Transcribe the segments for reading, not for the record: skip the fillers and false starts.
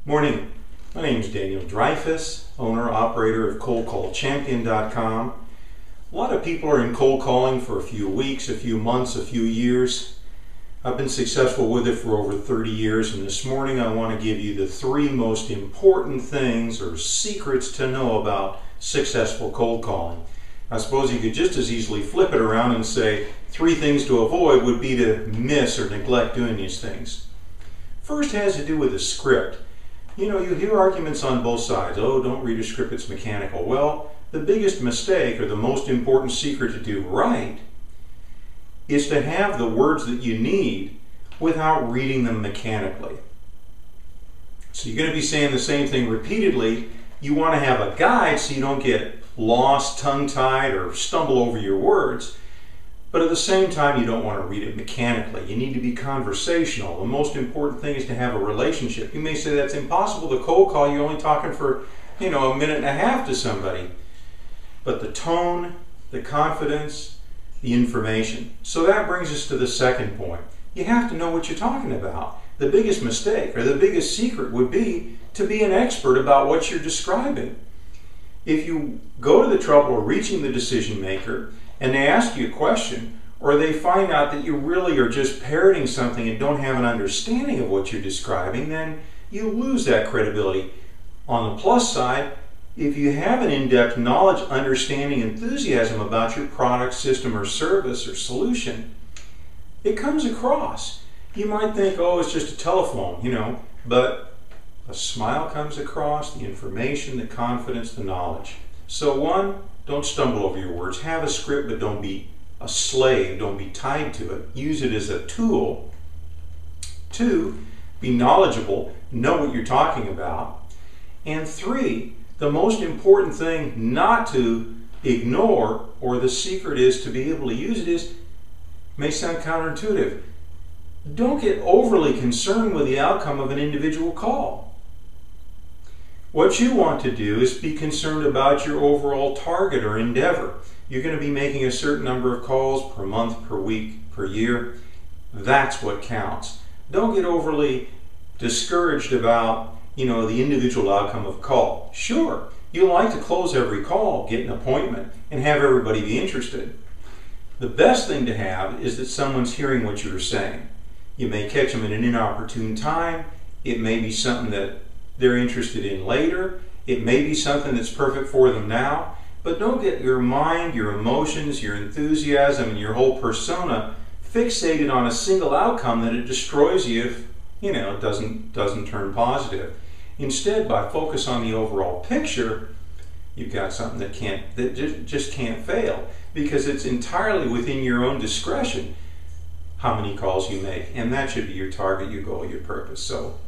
Morning. My name is Daniel Dreyfus, owner-operator of coldcallchampion.com. A lot of people are in cold calling for a few weeks, a few months, a few years. I've been successful with it for over 30 years, and this morning I want to give you the 3 most important things or secrets to know about successful cold calling. I suppose you could just as easily flip it around and say 3 things to avoid would be to miss or neglect doing these things. First has to do with the script. You know, you hear arguments on both sides. Oh, don't read a script, it's mechanical. Well, the biggest mistake or the most important secret to do right is to have the words that you need without reading them mechanically. So you're going to be saying the same thing repeatedly. You want to have a guide so you don't get lost, tongue-tied, or stumble over your words. But at the same time, you don't want to read it mechanically. You need to be conversational. The most important thing is to have a relationship. You may say that's impossible to cold call. You're only talking for, a minute and a half to somebody. But the tone, the confidence, the information. So that brings us to the second point. You have to know what you're talking about. The biggest mistake or the biggest secret would be to be an expert about what you're describing. If you go to the trouble of reaching the decision maker and they ask you a question, or they find out that you really are just parroting something and don't have an understanding of what you're describing, then you lose that credibility. On the plus side, if you have an in-depth knowledge, understanding, enthusiasm about your product, system, or service or solution, it comes across. You might think, oh, it's just a telephone, but a smile comes across, the information, the confidence, the knowledge. So 1, don't stumble over your words. Have a script, but don't be a slave. Don't be tied to it. Use it as a tool. 2, be knowledgeable. Know what you're talking about. And 3, the most important thing not to ignore, or the secret is to be able to use it, is, may sound counterintuitive, don't get overly concerned with the outcome of an individual call. What you want to do is be concerned about your overall target or endeavor. You're going to be making a certain number of calls per month, per week, per year. That's what counts. Don't get overly discouraged about, the individual outcome of a call. Sure, you like to close every call, get an appointment, and have everybody be interested. The best thing to have is that someone's hearing what you're saying. You may catch them at an inopportune time. It may be something that they're interested in later. It may be something that's perfect for them now, but don't get your mind, your emotions, your enthusiasm, and your whole persona fixated on a single outcome that it destroys you if, it doesn't turn positive. Instead, by focus on the overall picture, you've got something that just can't fail, because it's entirely within your own discretion how many calls you make, and that should be your target, your goal, your purpose. So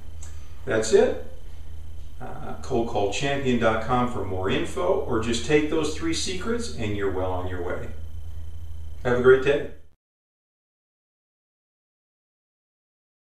that's it. Coldcallchampion.com for more info, or just take those 3 secrets and you're well on your way. Have a great day.